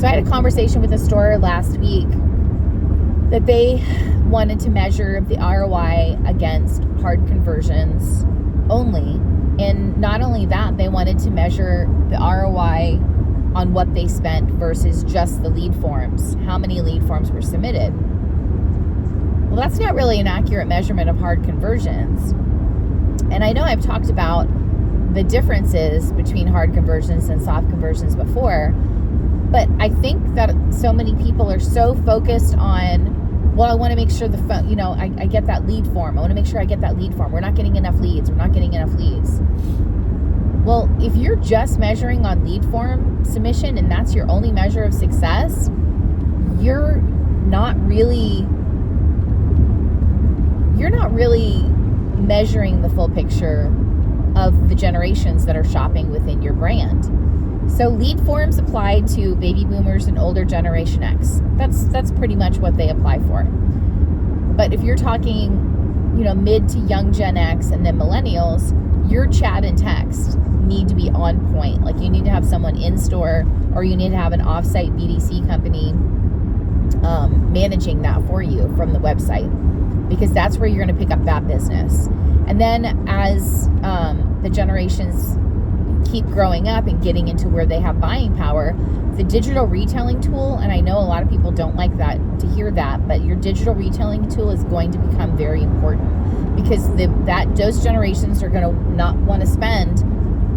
So I had a conversation with a store last week that they wanted to measure the ROI against hard conversions only. And not only that, they wanted to measure the ROI on what they spent versus just the lead forms. How many lead forms were submitted? Well, that's not really an accurate measurement of hard conversions. And I know I've talked about the differences between hard conversions and soft conversions before, but I think that so many people are so focused on, well, I want to make sure the phone, I get that lead form. I want to make sure I get that lead form. We're not getting enough leads. We're not getting enough leads. Well, if you're just measuring on lead form submission and that's your only measure of success, you're not really measuring the full picture of the generations that are shopping within your brand. So lead forms apply to baby boomers and older Generation X. That's pretty much what they apply for. But if you're talking, mid to young Gen X and then millennials, your chat and text need to be on point. Like you need to have someone in store, or you need to have an offsite BDC company managing that for you from the website, because that's where you're going to pick up that business. And then as the generations keep growing up and getting into where they have buying power, the digital retailing tool, and I know a lot of people don't like that to hear that, but your digital retailing tool is going to become very important, because those generations are going to not want to spend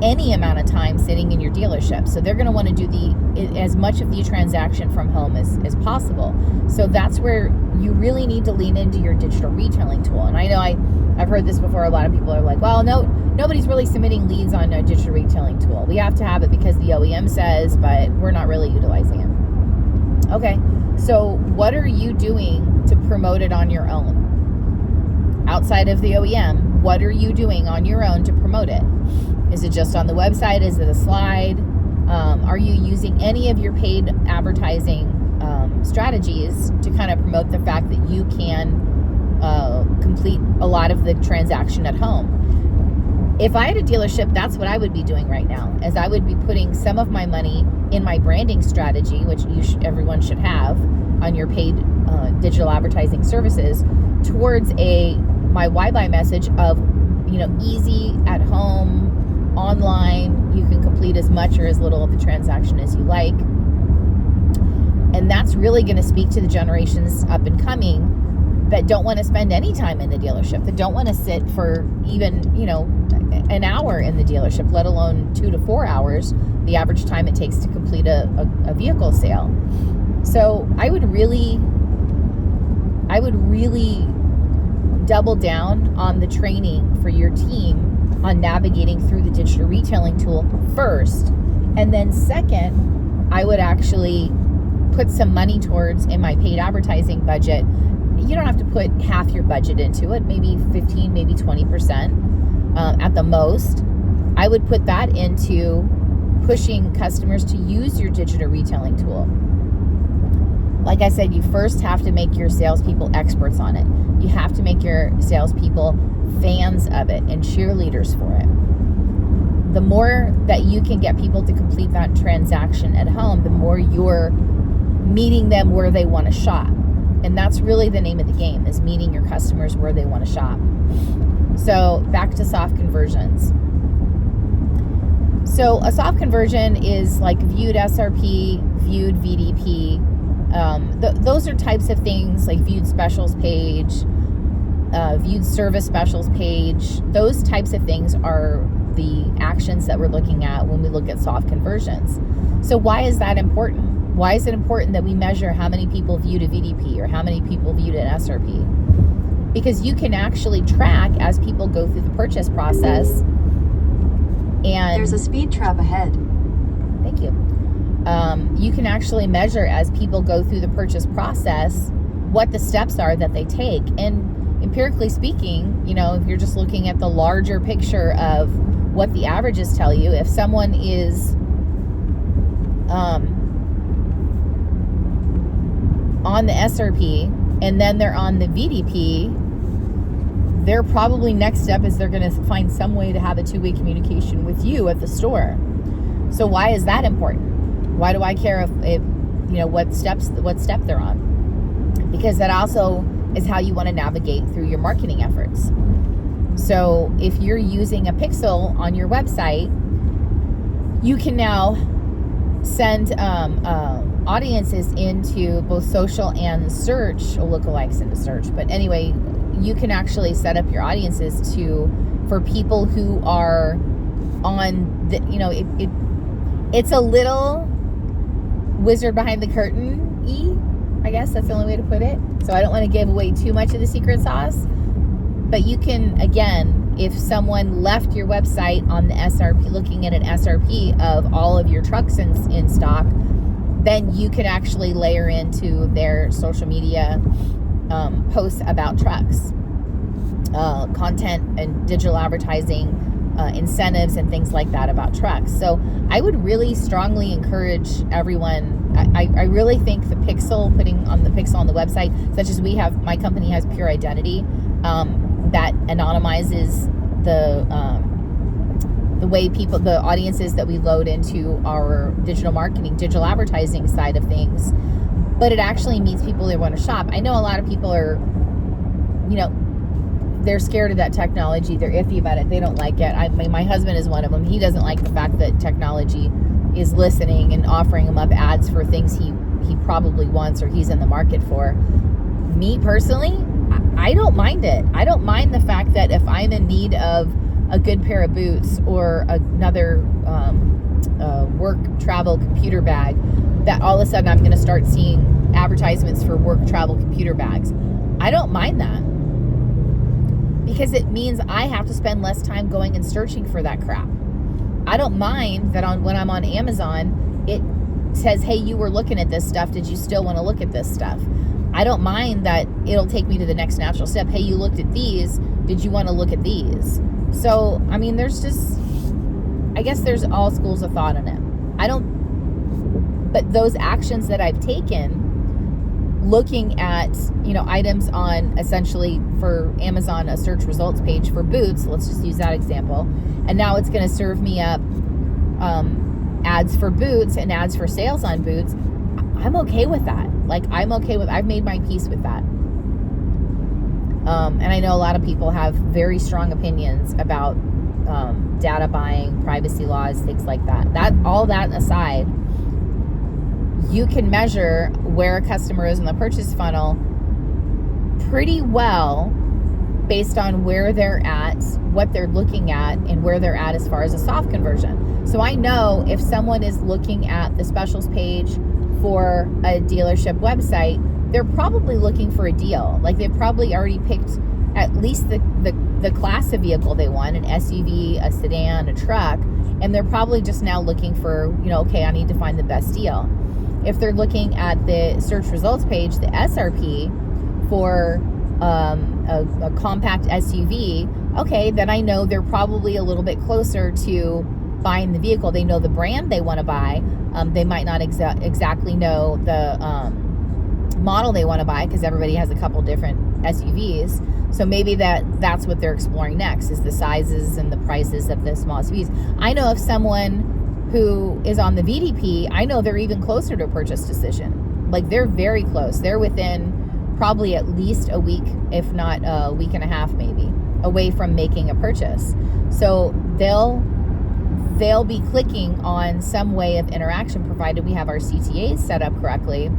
any amount of time sitting in your dealership. So they're going to want to do as much of the transaction from home as possible. So that's where you really need to lean into your digital retailing tool. And I know I've heard this before. A lot of people are like, well, nobody's really submitting leads on a digital retailing tool. We have to have it because the OEM says, but we're not really utilizing it. Okay, so what are you doing to promote it on your own? Outside of the OEM, what are you doing on your own to promote it? Is it just on the website? Is it a slide? Are you using any of your paid advertising strategies to kind of promote the fact that you can complete a lot of the transaction at home? If I had a dealership, that's what I would be doing right now, as I would be putting some of my money in my branding strategy, which everyone should have on your paid digital advertising services, towards my why buy message of, easy at home, online. You can complete as much or as little of the transaction as you like. And that's really going to speak to the generations up and coming that don't want to spend any time in the dealership, that don't want to sit for even, an hour in the dealership, let alone 2 to 4 hours, the average time it takes to complete a vehicle sale. So I would really double down on the training for your team on navigating through the digital retailing tool first. And then second, I would actually put some money towards, in my paid advertising budget. You don't have to put half your budget into it, maybe 15, maybe 20% at the most. I would put that into pushing customers to use your digital retailing tool. Like I said, you first have to make your salespeople experts on it. You have to make your salespeople fans of it and cheerleaders for it. The more that you can get people to complete that transaction at home, the more you're meeting them where they want to shop. And that's really the name of the game, is meeting your customers where they want to shop. So back to soft conversions. So a soft conversion is like viewed SRP, viewed VDP. Those are types of things like viewed specials page, viewed service specials page. Those types of things are the actions that we're looking at when we look at soft conversions. So why is that important? Why is it important that we measure how many people viewed a VDP or how many people viewed an SRP? Because you can actually track as people go through the purchase process. And there's a speed trap ahead. Thank you. You can actually measure as people go through the purchase process what the steps are that they take. And empirically speaking, if you're just looking at the larger picture of what the averages tell you, if someone is on the SRP and then they're on the VDP, their probably next step is they're going to find some way to have a two-way communication with you at the store. So why is that important? Why do I care if what step they're on, because that also is how you want to navigate through your marketing efforts. So if you're using a pixel on your website, you can now send audiences into both social and search, or lookalikes into search. But anyway, you can actually set up your audiences for people who are on the, it's a little wizard behind the curtain-y, I guess that's the only way to put it. So I don't want to give away too much of the secret sauce, but you can, again, if someone left your website on the SRP, looking at an SRP of all of your trucks in stock, then you can actually layer into their social media posts about trucks, content and digital advertising, incentives and things like that about trucks. So I would really strongly encourage everyone. I really think putting the pixel on the website, such as my company has Pure Identity, that anonymizes the way the audiences that we load into our digital marketing, digital advertising side of things. But it actually meets people that want to shop. I know a lot of people are, they're scared of that technology. They're iffy about it. They don't like it. My husband is one of them. He doesn't like the fact that technology is listening and offering him up ads for things he probably wants or he's in the market for. Me personally, I don't mind it. I don't mind the fact that if I'm in need of a good pair of boots or another work travel computer bag, that all of a sudden I'm going to start seeing advertisements for work travel computer bags. I don't mind that, because it means I have to spend less time going and searching for that crap. I don't mind that when I'm on Amazon, it says, hey, you were looking at this stuff. Did you still want to look at this stuff? I don't mind that it'll take me to the next natural step. Hey, you looked at these. Did you want to look at these? So, I guess there's all schools of thought in it. But those actions that I've taken, looking at, items on essentially for Amazon, a search results page for boots, let's just use that example. And now it's going to serve me up ads for boots and ads for sales on boots. I'm okay with that. I've made my peace with that. And I know a lot of people have very strong opinions about data buying, privacy laws, things like that. All that aside, you can measure where a customer is in the purchase funnel pretty well based on where they're at, what they're looking at, and where they're at as far as a soft conversion. So I know if someone is looking at the specials page for a dealership website, they're probably looking for a deal. They've probably already picked at least the class of vehicle they want, an SUV, a sedan, a truck, and they're probably just now looking for, okay, I need to find the best deal. If they're looking at the search results page, the SRP, for a compact SUV, okay, then I know they're probably a little bit closer to buying the vehicle. They know the brand they want to buy. They might not exactly know the model they want to buy, because everybody has a couple different SUVs. So maybe that's what they're exploring next, is the sizes and the prices of the small SUVs. I know if someone who is on the VDP, I know they're even closer to a purchase decision. They're very close. They're within probably at least a week, if not a week and a half maybe, away from making a purchase. So they'll be clicking on some way of interaction, provided we have our CTAs set up correctly.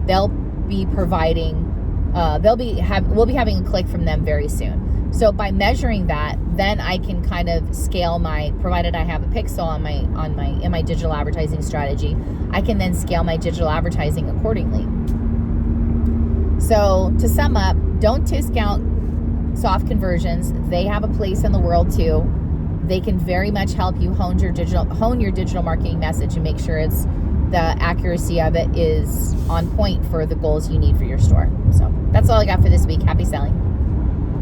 They'll be providing, we'll be having a click from them very soon. So by measuring that, then I can kind of scale provided I have a pixel in my digital advertising strategy, I can then scale my digital advertising accordingly. So to sum up, don't discount soft conversions. They have a place in the world too. They can very much help you hone your digital marketing message and make sure the accuracy of it is on point for the goals you need for your store. So that's all I got for this week. Happy selling.